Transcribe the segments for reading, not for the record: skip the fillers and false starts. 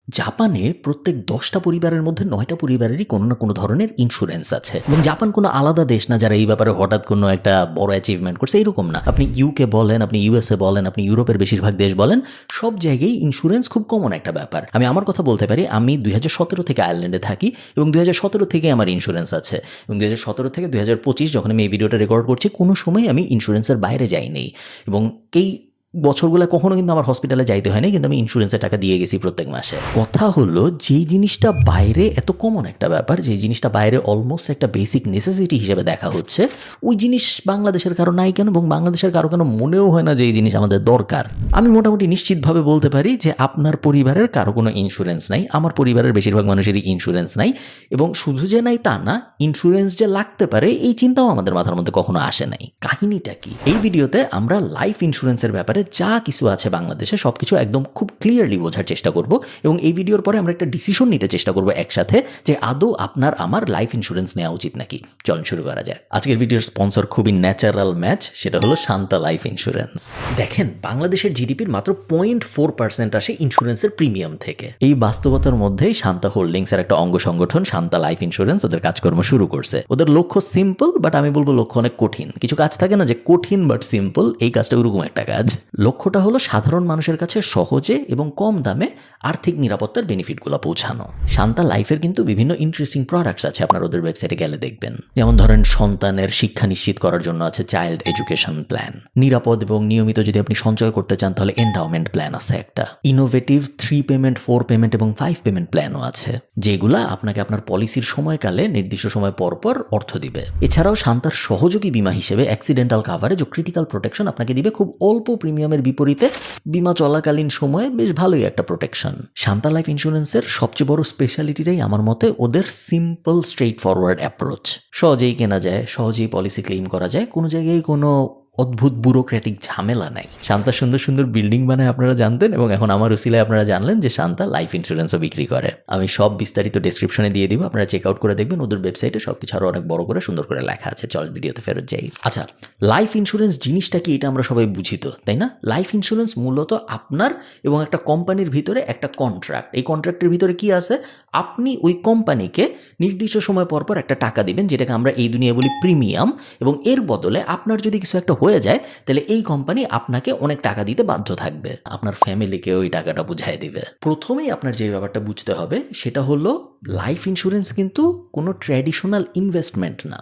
জাপানে প্রত্যেক 10টা পরিবারের মধ্যে 9টা পরিবারেরই কোনো না কোনো ধরনের ইন্স্যুরেন্স আছে এবং জাপান কোনো আলাদা দেশ না যারা এই ব্যাপারে হঠাৎ কোনো একটা বড় অ্যাচিভমেন্ট করছে, এরকম না। আপনি ইউকে বলেন, আপনি ইউএসএ বলেন, আপনি ইউরোপের বেশিরভাগ দেশ বলেন, সব জায়গায় ইন্স্যুরেন্স খুব কমন একটা ব্যাপার। আমি আমার কথা বলতে পারি, আমি 2017 থেকে আয়ারল্যান্ডে থাকি এবং 2017 থেকে আমার ইন্স্যুরেন্স আছে এবং 2017 থেকে 2025 যখন আমি এই ভিডিওটা রেকর্ড করছি কোনো সময় আমি ইন্স্যুরেন্সের বাইরে যাইনি এবং এই বছরগুলো কখনো কিন্তু আমার হসপিটালে যাইতে হয়নি, কিন্তু আমি ইন্স্যুরেন্সের টাকা দিয়ে গেছি প্রত্যেক মাসে। কথা হলো, যেই জিনিসটা বাইরে এত কমন একটা ব্যাপার, যেই জিনিসটা বাইরে অলমোস্ট একটা বেসিক নেসেসিটি হিসেবে দেখা হচ্ছে, ওই জিনিস বাংলাদেশের কারো নাই কেন এবং বাংলাদেশের কারো কেন মনেও হয় না যে এই জিনিস আমাদের দরকার। আমি মোটামুটি নিশ্চিতভাবে বলতে পারি যে আপনার পরিবারের কারো কোনো ইন্স্যুরেন্স নাই, আমার পরিবারের বেশিরভাগ মানুষেরই ইন্স্যুরেন্স নাই এবং শুধু যে নাই তা না, ইন্স্যুরেন্স যে লাগতে পারে এই চিন্তাও আমাদের মাথার মধ্যে কখনো আসে নাই। কাহিনীটা কি? এই ভিডিওতে আমরা লাইফ ইন্স্যুরেন্সের ব্যাপারে যা কিছু আছে বাংলাদেশে সবকিছু একদম খুব ক্লিয়ারলি বোঝার চেষ্টা করব এবং এই ভিডিওর পরে আমরা একটা ডিসিশন নিতে চেষ্টা করব একসাথে যে আদৌ আপনার আমার লাইফ ইন্স্যুরেন্স নেওয়া উচিত নাকি। চলুন শুরু করা যায়। আজকের ভিডিওর স্পন্সর খুবই ন্যাচারাল ম্যাচ, সেটা হলো শান্তা লাইফ ইন্স্যুরেন্স। দেখেন, বাংলাদেশের জিডিপির মাত্র 0.4% আসে ইন্স্যুরেন্সের প্রিমিয়াম থেকে। এই বাস্তবতার মধ্যেই শান্তা হোল্ডিংসের একটা অঙ্গ সংগঠন শান্তা লাইফ ইন্স্যুরেন্স ওদের কাজকর্ম শুরু করছে। ওদের লক্ষ্য সিম্পল, বাট আমি বলবো লক্ষ্য অনেক কঠিন। কিছু কাজ থাকে না যে কঠিন বাট সিম্পল, এই কাজটা ওরকম একটা কাজ। লক্ষ্যটা হলো সাধারণ মানুষের কাছে সহজে এবং কম দামে আর্থিক নিরাপত্তার বেনিফিটগুলো পৌঁছানো। শান্তা লাইফের কিন্তু বিভিন্ন ইন্টারেস্টিং প্রোডাক্টস আছে, আপনার ওদের ওয়েবসাইটে গেলে দেখবেন। যেমন ধরেন, সন্তানের শিক্ষা নিশ্চিত করার জন্য আছে চাইল্ড এডুকেশন প্ল্যান। নিরাপদ এবং নিয়মিত যদি আপনি সঞ্চয় করতে চান তাহলে এন্ডাওমেন্ট প্ল্যান আছে একটা। ইনোভেটিভ 3 পেমেন্ট, 4 পেমেন্ট এবং 5 পেমেন্ট প্ল্যানও আছে, যেগুলা আপনাকে আপনার পলিসির সময়কালে নির্দিষ্ট সময় পর পর অর্থ দিবে। এছাড়াও শান্তার সহযোগী বীমা হিসেবে অ্যাক্সিডেন্টাল কাভারেজ ও ক্রিটিক্যাল প্রোটেকশন আপনাকে দিবে খুব অল্প প্রিমিয়ামের বিপরীতে বীমা চলাকালীন সময়ে বেশ ভালোই একটা প্রোটেকশন। শান্তা লাইফ ইন্স্যুরেন্সের সবচেয়ে বড় স্পেশালিটিটাই আমার মতে ওদের সিম্পল স্ট্রেইট ফরওয়ার্ড অ্যাপ্রোচ। সহজেই কেনা যায়, সহজেই পলিসি ক্লেম করা যায়, কোনো জায়গায় কোনো অদ্ভুত ব্যুরোক্রেটিক ঝামেলা নাই। শান্তা সুন্দর সুন্দর বিল্ডিং বানায়, আপনারা জানতেন, এবং এখন আমার উসিলায় আপনারা জানলেন যে শান্তা লাইফ ইন্স্যুরেন্সও বিক্রি করে। আমি সব বিস্তারিত ডেসক্রিপশনে দিয়ে দিব, আপনারা চেক আউট করে দেখবেন। ওদের ওয়েবসাইটে সবকিছু আরও অনেক বড় করে সুন্দর করে লেখা আছে। চল ভিডিওতে ফেরত যাই। আচ্ছা, লাইফ ইন্স্যুরেন্স জিনিসটা কি, এটা আমরা সবাই বুঝি তো, তাই না? লাইফ ইন্স্যুরেন্স মূলত আপনার এবং একটা কোম্পানির ভিতরে একটা কন্ট্রাক্ট। এই কন্ট্রাক্টের ভিতরে কি আছে, আপনি ওই কোম্পানিকে নির্দিষ্ট সময় পর পর একটা টাকা দিবেন, যেটাকে আমরা এই দুনিয়া বলি প্রিমিয়াম, এবং এর বদলে আপনার যদি কিছু একটা হয়ে যায় তাহলে এই কোম্পানি আপনাকে অনেক টাকা দিতে বাধ্য থাকবে, আপনার ফ্যামিলিকে ওই টাকাটা বুঝাই দিবে। প্রথমেই আপনার যে ব্যাপারটা বুঝতে হবে সেটা হলো, লাইফ ইন্স্যুরেন্স কিন্তু কোনো ট্র্যাডিশনাল ইনভেস্টমেন্ট না।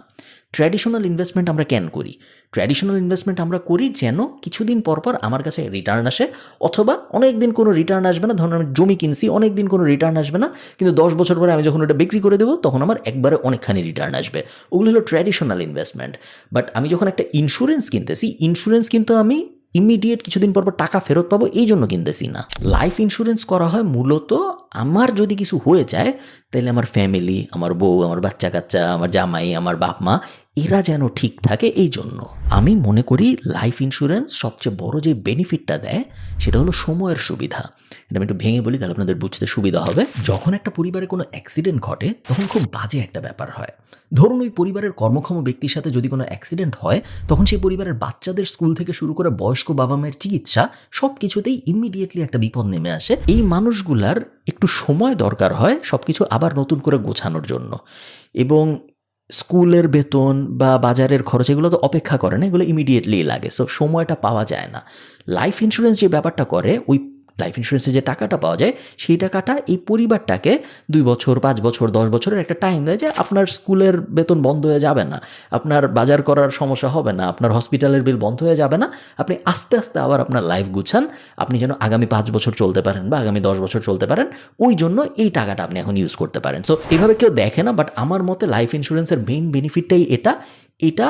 ট্র্যাডিশনাল ইনভেস্টমেন্ট আমরা কেন করি? ট্র্যাডিশনাল ইনভেস্টমেন্ট আমরা করি যেন কিছুদিন পর পর আমার কাছে রিটার্ন আসে, অথবা অনেক দিন কোনো রিটার্ন আসবে না। ধরুন আমি জমি কিনছি, অনেক দিন কোনো রিটার্ন আসবে না, কিন্তু 10 বছর পরে আমি যখন ওটা বিক্রি করে দেবো তখন আমার একবারে অনেকখানি রিটার্ন আসবে। ওগুলো হলো ট্র্যাডিশনাল ইনভেস্টমেন্ট। বাট আমি যখন একটা ইন্স্যুরেন্স কিনতেছি, ইন্স্যুরেন্স কিন্তু আমি ইমিডিয়েট কিছুদিন পর পর টাকা ফেরত পাবো এই জন্য কিনতেছি না। লাইফ ইন্স্যুরেন্স করা হয় মূলত আমার যদি কিছু হয়ে যায় তাহলে আমার ফ্যামিলি, আমার বউ, আমার বাচ্চা কাচ্চা, আমার জামাই, আমার বাপ মা, এরা যেন ঠিক থাকে এই জন্য। আমি মনে করি লাইফ ইন্স্যুরেন্স সবচেয়ে বড় যে বেনিফিটটা দেয় সেটা হলো সময়ের সুবিধা। এটা আমি একটু ভেঙে বলি তাহলে আপনাদের বুঝতে সুবিধা হবে। যখন একটা পরিবারে কোনো অ্যাক্সিডেন্ট ঘটে তখন খুব বাজে একটা ব্যাপার হয়। ধরুন ওই পরিবারের কর্মক্ষম ব্যক্তির সাথে যদি কোনো অ্যাক্সিডেন্ট হয়, তখন সেই পরিবারের বাচ্চাদের স্কুল থেকে শুরু করে বয়স্ক বাবা মায়ের চিকিৎসা সব কিছুতেই ইমিডিয়েটলি একটা বিপদ নেমে আসে। এই মানুষগুলার একটু সময় দরকার হয় সব কিছু আবার নতুন করে গোছানোর জন্য, এবং স্কুলের বেতন বা বাজারের খরচ এগুলো তো অপেক্ষা করে না, এগুলো ইমিডিয়েটলি লাগে। সো সময়টা পাওয়া যায় না। লাইফ ইন্স্যুরেন্স যে ব্যাপারটা করে, ওই লাইফ ইন্স্যুরেন্সে যে টাকাটা পাওয়া যায় সেই টাকাটা এই পরিবারটাকে 2 বছর, 5 বছর, 10 বছরের একটা টাইম দেয় যে আপনার স্কুলের বেতন বন্ধ হয়ে যাবে না, আপনার বাজার করার সমস্যা হবে না, আপনার হসপিটালের বিল বন্ধ হয়ে যাবে না, আপনি আস্তে আস্তে আবার আপনার লাইফ গুছান, আপনি যেন আগামী 5 বছর চলতে পারেন বা আগামী 10 বছর চলতে পারেন, ওই জন্য এই টাকাটা আপনি এখন ইউজ করতে পারেন। সো এইভাবে কেউ দেখে না, বাট আমার মতে লাইফ ইন্স্যুরেন্সের মেইন বেনিফিটটাই এটা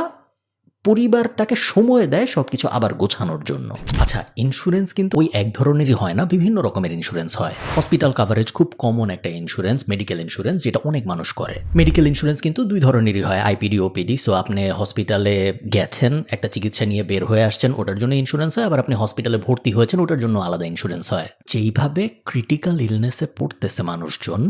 পরিবারটাকে সময় দেয় সবকিছু আবার গোছানোর জন্য। আচ্ছা, ইন্স্যুরেন্স কিন্তু ওই এক ধরনেরই হয় না, বিভিন্ন রকমের ইন্স্যুরেন্স হয়। হসপিটাল কাভারেজ খুব কমন একটা ইন্স্যুরেন্স, মেডিকেল ইন্স্যুরেন্স, যেটা অনেক মানুষ করে। মেডিকেল ইন্স্যুরেন্স কিন্তু 2 ধরনেরই হয়, আইপিডি, ওপিডি। সো আপনি হসপিটালে গেছেন, একটা চিকিৎসা নিয়ে বের হয়ে আসছেন, ওটার জন্য ইন্স্যুরেন্স হয়। আবার আপনি হসপিটালে ভর্তি হয়েছেন, ওটার জন্য আলাদা ইন্স্যুরেন্স হয়। যেইভাবে ক্রিটিক্যাল ইলনেসে পড়তেছে মানুষজন,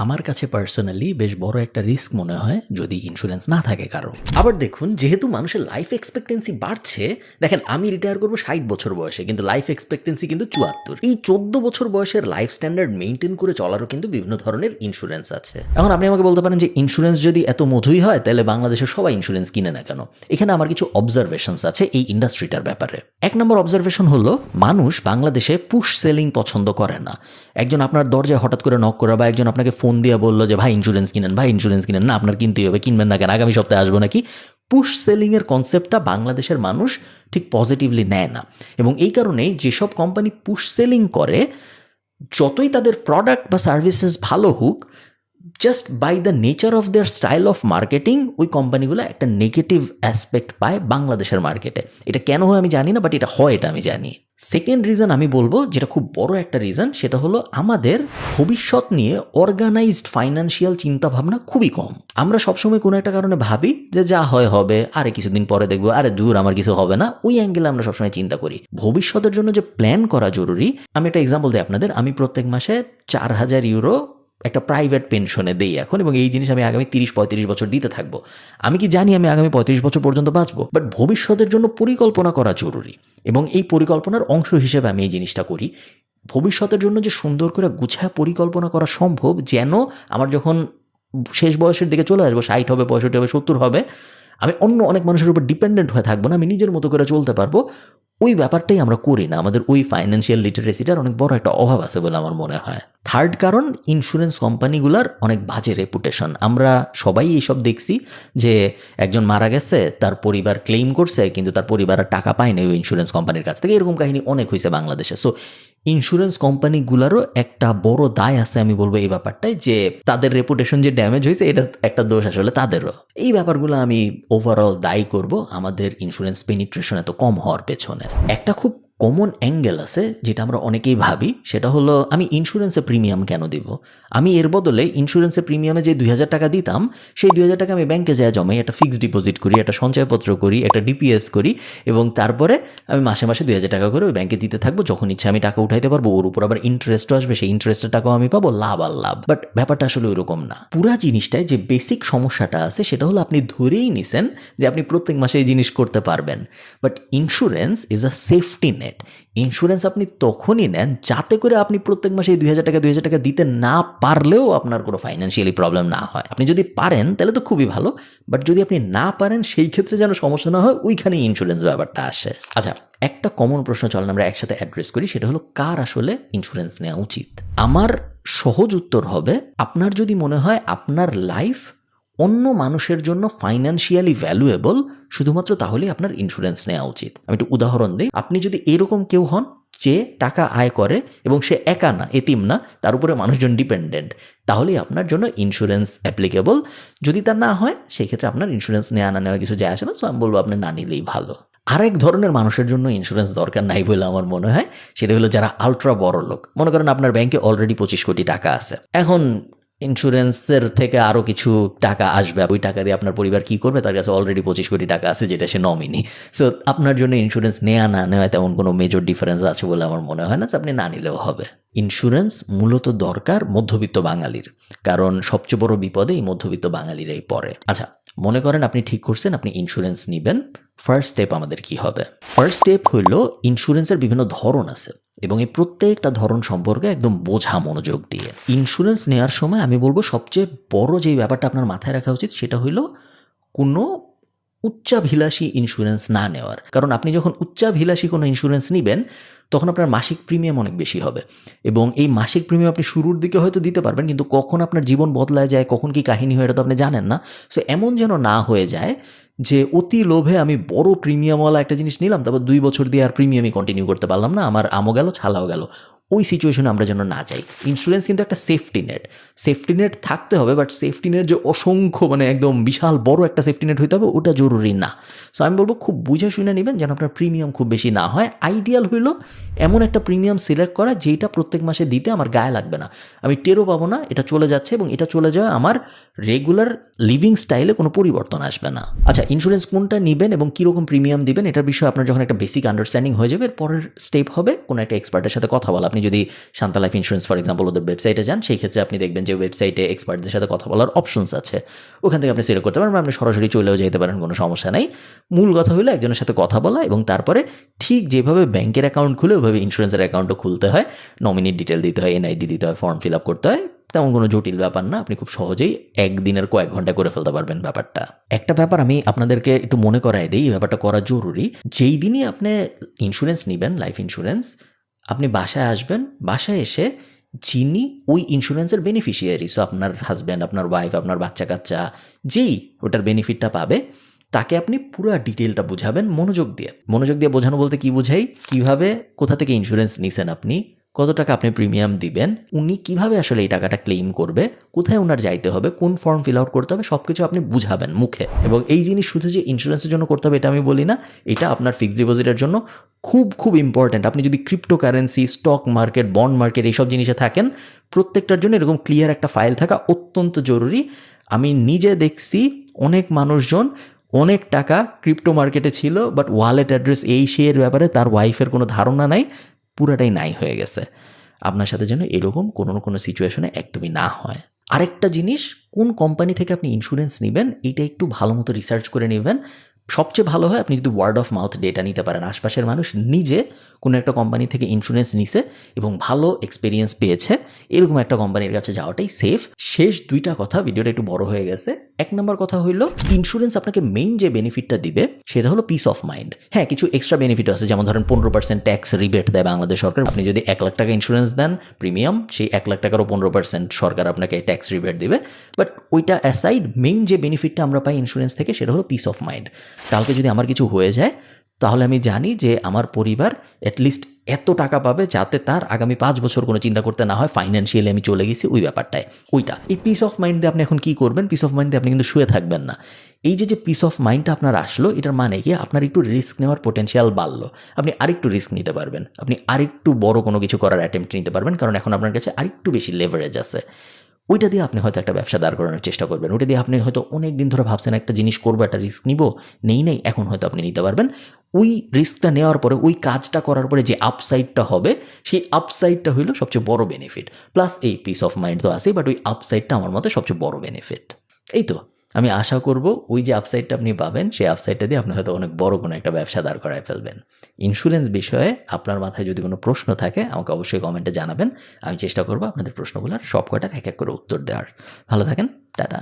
আমার কাছে পার্সোনালি বেশ বড় একটা রিস্ক মনে হয় যদি ইন্স্যুরেন্স না থাকে কারো। আবার দেখুন, যেহেতু মানুষের লাইফ লাইফ এক্সপেক্টেন্সি বাড়ছে, দেখেন আমি রিটায়ার করবো 60 বছর বয়সে, কিন্তু লাইফ এক্সপেক্টেন্সি কিন্তু 74। এই 14 বছর বয়সের লাইফ স্ট্যান্ডার্ড মেনটেন করে চলারও কিন্তু বিভিন্ন ধরনের ইন্স্যুরেন্স আছে। এখন আপনি আমাকে বলতে পারেন যে ইন্স্যুরেন্স যদি এত মধুই হয় তাহলে বাংলাদেশের সবাই ইন্স্যুরেন্স কিনে না কেন? এখানে আমার কিছু অবজারভেশনস আছে এই ইন্ডাস্ট্রিটার ব্যাপারে। 1 নম্বর অবজারভেশন হলো, মানুষ বাংলাদেশে পুশ সেলিং পছন্দ করে না। একজন আপনার দরজায় হঠাৎ করে নক করা বা একজন আপনাকে ফোন দিয়ে বললো যে ভাই ইন্স্যুরেন্স কিনেন, ভাই ইন্স্যুরেন্স কিনেন, না আপনার কিনতেই হবে, কিনবেন না কেন, আগামী সপ্তাহে আসবো নাকি, পুশ সেলিংয়ের কনসেপ্টটা বাংলাদেশের মানুষ ঠিক পজিটিভলি নেয় না। এবং এই কারণেই যেসব কোম্পানি পুশ সেলিং করে, যতই তাদের প্রোডাক্ট বা সার্ভিসেস ভালো হোক, just by the nature of their style of marketing ওই কোম্পানিগুলো একটা নেগেটিভ অ্যাসপেক্ট পায় বাংলাদেশের মার্কেটে। এটা কেন হয় আমি জানি না, বাট এটা হয়, এটা আমি জানি। সেকেন্ড রিজন আমি বলবো, যেটা খুব বড় একটা রিজন, সেটা হলো আমাদের ভবিষ্যৎ নিয়ে অর্গানাইজড ফাইন্যান্সিয়াল চিন্তাভাবনা খুবই কম। আমরা সবসময় কোনো একটা কারণে ভাবি যে যা হয় হবে, আরে কিছুদিন পরে দেখবো, আরে দূর আমার কিছু হবে না, ওই অ্যাঙ্গেলে আমরা সবসময় চিন্তা করি। ভবিষ্যতের জন্য যে প্ল্যান করা জরুরি, আমি একটা এক্সাম্পল দিই আপনাদের। আমি প্রত্যেক মাসে 4000 ইউরো একটা প্রাইভেট পেনশনে দেই এখন, এবং এই জিনিস আমি আগামী 30-35 বছর দিতে থাকবো। আমি কি জানি আমি আগামী 35 বছর পর্যন্ত বাঁচবো? বাট ভবিষ্যতের জন্য পরিকল্পনা করা জরুরি, এবং এই পরিকল্পনার অংশ হিসেবে আমি এই জিনিসটা করি। ভবিষ্যতের জন্য যে সুন্দর করে গুছায় পরিকল্পনা করা সম্ভব, যেন আমার যখন শেষ বয়সের দিকে চলে আসবো, 60 হবে, 65 হবে, 70 হবে, আমি অন্য অনেক মানুষের উপর ডিপেন্ডেন্ট হয়ে থাকবো না, আমি নিজের মতো করে চলতে পারবো। ওই ব্যাপারটাই আমরা করি না। আমাদের ওই ফাইন্যান্সিয়াল লিটারেসিটার অনেক বড় একটা অভাব আছে বলে আমার মনে হয়। থার্ড কারণ, ইন্স্যুরেন্স কোম্পানিগুলোর অনেক বাজে রেপুটেশন। আমরা সবাই এইসব দেখছি যে একজন মারা গেছে, তার পরিবার ক্লেইম করছে, কিন্তু তার পরিবার আর টাকা পায়নি ওই ইন্স্যুরেন্স কোম্পানির কাছ থেকে। এরকম কাহিনী অনেক হয়েছে বাংলাদেশে। সো ইন্স্যুরেন্স কোম্পানিগুলোরও একটা বড় দায় আছে আমি বলবো এই ব্যাপারটাই, যে তাদের রেপুটেশন যে ড্যামেজ হয়েছে, এটা একটা দোষ আসলে তাদেরও। এই ব্যাপারগুলো আমি ওভারঅল দায়ী করব আমাদের ইন্স্যুরেন্স পেনিট্রেশন এত কম হওয়ার পেছনে। একটা খুব কমন অ্যাঙ্গেল আছে যেটা আমরা অনেকেই ভাবি, সেটা হলো আমি ইন্স্যুরেন্সে প্রিমিয়াম কেন দিব? আমি এর বদলে ইন্স্যুরেন্সে প্রিমিয়ামে যে 2000 টাকা দিতাম, সেই 2000 টাকা আমি ব্যাংকে যায় জমাই, একটা ফিক্সড ডিপোজিট করি, একটা সঞ্চয়পত্র করি, একটা ডিপিএস করি, এবং তারপরে আমি মাসে মাসে 2000 টাকা করে ওই ব্যাংকে দিতে থাকবো। যখন ইচ্ছা আমি টাকা উঠাইতে পারবো, ওর উপর আবার ইন্টারেস্টও আসবে, সেই ইন্টারেস্টের টাকাও আমি পাবো, লাভ আর লাভ। বাট ব্যাপারটা আসলে ওইরকম না। পুরা জিনিসটায় যে বেসিক সমস্যাটা আছে সেটা হলো আপনি ধরেই নিছেন যে আপনি প্রত্যেক মাসে এই জিনিস করতে পারবেন। But insurance is a safety net. Insurance আপনি তখনই নেন যাতে করে আপনি প্রত্যেক মাসে এই 2000 টাকা দিতে না পারলেও আপনার কোনো ফাইন্যান্সিয়ালি প্রবলেম না হয়। আপনি যদি পারেন তাহলে তো খুবই ভালো, বাট যদি আপনি না পারেন সেই ক্ষেত্রে যেন সমস্যা না হয়, ওইখানেই ইন্স্যুরেন্স ব্যাপারটা আসে। আচ্ছা, একটা কমন প্রশ্ন চলেন আমরা একসাথে অ্যাড্রেস করি, সেটা হলো কার আসলে ইন্স্যুরেন্স নেওয়া উচিত? আমার সহজ উত্তর হবে, আপনার যদি মনে হয় আপনার লাইফ অন্য মানুষের জন্য ফাইন্যান্সিয়ালি ভ্যালুয়েবল, শুধুমাত্র তাহলেই আপনার ইন্স্যুরেন্স নেওয়া উচিত। আমি একটু উদাহরণ দিই। আপনি যদি এরকম কেউ হন যে টাকা আয় করে এবং সে একা না, এতিম না, তার উপরে মানুষজন ডিপেন্ডেন্ট, তাহলেই আপনার জন্য ইন্স্যুরেন্স অ্যাপ্লিকেবল। যদি তা না হয়, সেই ক্ষেত্রে আপনার ইন্স্যুরেন্স নেওয়া না নেওয়া কিছু যায় আসে না। সো আমি বলবো আপনি না নিলেই ভালো। আরেক ধরনের মানুষের জন্য ইন্স্যুরেন্স দরকার নাই বলে আমার মনে হয়, সেটা হলো যারা আলট্রা বড় লোক। মনে করেন আপনার ব্যাংকে অলরেডি 25 কোটি টাকা আছে, এখন ইন্স্যুরেন্সের থেকে আরও কিছু টাকা আসবে, ওই টাকা দিয়ে আপনার পরিবার কী করবে? তার কাছে অলরেডি 25 কোটি টাকা আছে, যেটা সে নমিনি। সো আপনার জন্য ইন্স্যুরেন্স নেওয়া না নেওয়া তেমন কোনো মেজর ডিফারেন্স আছে বলে আমার মনে হয় না। আপনি না নিলেও হবে। ইন্স্যুরেন্স মূলত দরকার মধ্যবিত্ত বাঙালির, কারণ সবচেয়ে বড় বিপদে এই মধ্যবিত্ত বাঙালিরাই পড়ে। আচ্ছা, মনে করেন আপনি ঠিক করছেন আপনি ইন্স্যুরেন্স নেবেন। ফার্স্ট স্টেপ আমাদের কি হবে? ফার্স্ট স্টেপ হইল, ইন্স্যুরেন্সের বিভিন্ন ধরন আছে এবং এই প্রত্যেকটা ধরন সম্পর্কে একদম বোঝা মনোযোগ দিয়ে। ইন্স্যুরেন্স নেওয়ার সময় আমি বলবো সবচেয়ে বড় যেই ব্যাপারটা আপনার মাথায় রাখা উচিত সেটা হইল কোনো উচ্চাভিলাষী ইন্স্যুরেন্স না নেওয়ার। কারণ আপনি যখন উচ্চাভিলাষী কোনো ইন্স্যুরেন্স নেবেন, তখন আপনার মাসিক প্রিমিয়াম অনেক বেশি হবে, এবং এই মাসিক প্রিমিয়াম আপনি শুরুর দিকে হয়তো দিতে পারবেন, কিন্তু কখন আপনার জীবন বদলায় যায়, কখন কি কাহিনী হয়, এটা তো আপনি জানেন না। সো এমন যেন না হয়ে যায় যে অতি লোভে আমি বড় প্রিমিয়ামওয়ালা একটা জিনিস নিলাম, তারপর 2 বছর দিয়ে আর প্রিমিয়ামই কন্টিনিউ করতে পারলাম না, আমার আমও গেল ছালাও গেল। ওই সিচুয়েশনে আমরা যেন না যাই। ইন্স্যুরেন্স কিন্তু একটা সেফটি নেট। সেফটি নেট থাকতে হবে, বাট সেফটি নেট যে অসংখ্য একদম বিশাল বড় একটা সেফটি নেট হইতে হবে, ওটা জরুরি না। সো আমি বলবো খুব বুঝে শুনে নেবেন যেন আপনার প্রিমিয়াম খুব বেশি না হয়। আইডিয়াল হইল এমন একটা প্রিমিয়াম সিলেক্ট করা যেটা প্রত্যেক মাসে দিতে আমার গায়ে লাগবে না, আমি টেরও পাবো না, এটা চলে যাচ্ছে, এবং এটা চলে যাওয়া আমার রেগুলার লিভিং স্টাইলে কোনো পরিবর্তন আসবে না। আচ্ছা, ইন্স্যুরেন্স কোনটা নেবেন এবং কীরকম প্রিমিয়াম দিবেন এটার বিষয়ে আপনার যখন একটা বেসিক আন্ডারস্ট্যান্ডিং হয়ে যাবে, এর পরের স্টেপ হবে কোনো একটা এক্সপার্টের সাথে কথা বলা। আপনি যদি Shanta life insurance for example ওদের ওয়েবসাইটে যান, সেই ক্ষেত্রে আপনি দেখবেন যে ওয়েবসাইটে এক্সপার্টদের সাথে কথা বলার অপশনস আছে, ওখান থেকে আপনি সিলেক্ট করতে পারেন, আপনি সরাসরি চলেও যেতে পারেন, কোনো সমস্যা নাই। মূল কথা হলো একজনের সাথে কথা বলা এবং তারপরে ঠিক যেভাবে ব্যাংকের অ্যাকাউন্ট খুলে ওইভাবে ইন্স্যুরেন্সের অ্যাকাউন্টও খুলতে হয়, নমিনির ডিটেল দিতে হয়, এনআইডি দিতে হয়, ফর্ম ফিল আপ করতে হয়, তেমন কোনো জটিল ব্যাপার না। আপনি খুব সহজেই একদিনের কয়েক ঘন্টা করে ফেলতে পারবেন ব্যাপারটা। একটা ব্যাপার আমি আপনাদেরকে একটু মনে করাই দিই, এই ব্যাপারটা করা জরুরি। যেই দিনই আপনি ইন্স্যুরেন্স নেবেন, লাইফ ইন্স্যুরেন্স, আপনি বাসায় আসবেন, বাসায় এসে যিনি ওই ইন্স্যুরেন্সের বেনিফিশিয়ারি, সো আপনার হাজব্যান্ড, আপনার ওয়াইফ, আপনার বাচ্চা কাচ্চা, যেই ওটার বেনিফিটটা পাবে, তাকে আপনি পুরো ডিটেলটা বুঝাবেন মনোযোগ দিয়ে। মনোযোগ দিয়ে বোঝানো বলতে কি বুঝাই, কিভাবে, কোথা থেকে ইন্স্যুরেন্স নিছেন আপনি, কত টাকা আপনি প্রিমিয়াম দিবেন, উনি কিভাবে আসলে এই টাকাটা ক্লেম করবে, কোথায় ওনার যাইতে হবে, কোন ফর্ম ফিল আউট করতে হবে, সব কিছু আপনি বুঝাবেন মুখে। এবং এই জিনিস শুধু যে ইন্স্যুরেন্সের জন্য করতে হবে এটা আমি বলি না, এটা আপনার ফিক্সড ডিপোজিটের জন্য খুব খুব ইম্পর্ট্যান্ট। আপনি যদি cryptocurrency, stock market, bond market এইসব জিনিসে থাকেন, প্রত্যেকটার জন্য এরকম ক্লিয়ার একটা ফাইল থাকা অত্যন্ত জরুরি। আমি নিজে দেখছি অনেক মানুষজন অনেক টাকা ক্রিপ্টো মার্কেটে ছিল, বাট ওয়ালেট অ্যাড্রেস এই শেয়ার ব্যাপারে তার ওয়াইফের কোনো ধারণা নাই, পুরাটাই নাই হয়ে গেছে। আপনার সাথে যেন এরকম কোনো না কোনো সিচুয়েশনে একদমই না হয়। আরেকটা জিনিস, কোন কোম্পানি থেকে আপনি ইন্স্যুরেন্স নেবেন এইটা একটু ভালো মতো রিসার্চ করে নেবেন। সবচেয়ে ভালো হয় আপনি যদি ওয়ার্ড অফ মাউথ ডেটা নিতে পারেন, আশপাশের মানুষ নিজে কোনো একটা কোম্পানি থেকে ইন্স্যুরেন্স নিছে এবং ভালো এক্সপিরিয়েন্স পেয়েছে, এরকম একটা কোম্পানির কাছে যাওয়াটাই সেফ। শেষ দুইটা কথা, ভিডিওটা একটু বড় হয়ে গেছে। এক নম্বর কথা হইলো, ইন্স্যুরেন্স আপনাকে মেইন যে বেনিফিটটা দিবে সেটা হলো পিস অফ মাইন্ড। হ্যাঁ, কিছু এক্সট্রা বেনিফিট আছে, যেমন ধরেন 15% ট্যাক্স রিবেট দেয় বাংলাদেশ সরকার। আপনি যদি 1 লাখ টাকা ইন্স্যুরেন্স দেন প্রিমিয়াম, সেই 1 লাখ টাকারও 15% সরকার আপনাকে ট্যাক্স রিবেট দিবে। বাট ওইটা অ্যাসাইড, মেইন যে বেনিফিটটা আমরা পাই ইন্স্যুরেন্স থেকে সেটা হলো পিস অফ মাইন্ড। কালকে যদি আমার কিছু হয়ে যায় তাহলে আমি জানি যে আমার পরিবার অ্যাটলিস্ট এত টাকা পাবে যাতে তার আগামী 5 বছর কোনো চিন্তা করতে না হয়, ফাইন্যান্সিয়ালি আমি চলে গেছি ওই ব্যাপারটায়। ওইটা এই পিস অফ মাইন্ড দিয়ে আপনি এখন কী করবেন, পিস অফ মাইন্ড দিয়ে আপনি কিন্তু শুয়ে থাকবেন না। এই যে পিস অফ মাইন্ডটা আপনার আসলো, এটার মানে কি আপনার একটু রিস্ক নেওয়ার পোটেনশিয়াল বাড়লো, আপনি আরেকটু রিস্ক নিতে পারবেন, আপনি আরেকটু বড় কোনো কিছু করার অ্যাটেম্প্ট নিতে পারবেন, কারণ এখন আপনার কাছে আরেকটু বেশি লেভারেজ আছে। ওইটা দিয়ে আপনি হয়তো একটা ব্যবসা দাঁড় করানোর চেষ্টা করবেন, ওইটা দিয়ে আপনি হয়তো অনেক দিন ধরে ভাবছেন একটা জিনিস করবো, একটা রিস্ক নিব, নেই, এখন হয়তো আপনি নিতে পারবেন। ওই রিস্কটা নেওয়ার পরে, ওই কাজটা করার পরে যে আপসাইডটা হবে, সেই আপসাইডটা হইল সবচেয়ে বড় বেনিফিট। প্লাস এই পিস অফ মাইন্ড তো আছেই, বাট ওই আপসাইডটা আমার মতে সবচেয়ে বড় বেনিফিট। এই তো আমি আশা করব ওই যে আপসাইডটা আপনি পাবেন, সেই আপসাইডটা দিয়ে আপনি হয়তো অনেক বড় কোনো একটা ব্যবসা দাঁড় করায় ফেলবেন। ইন্স্যুরেন্স বিষয়ে আপনার মাথায় যদি কোনো প্রশ্ন থাকে আমাকে অবশ্যই কমেন্টে জানাবেন, আমি চেষ্টা করবো আপনাদের প্রশ্নগুলোর সব কটার এক এক করে উত্তর দেওয়ার। ভালো থাকেন, টাটা।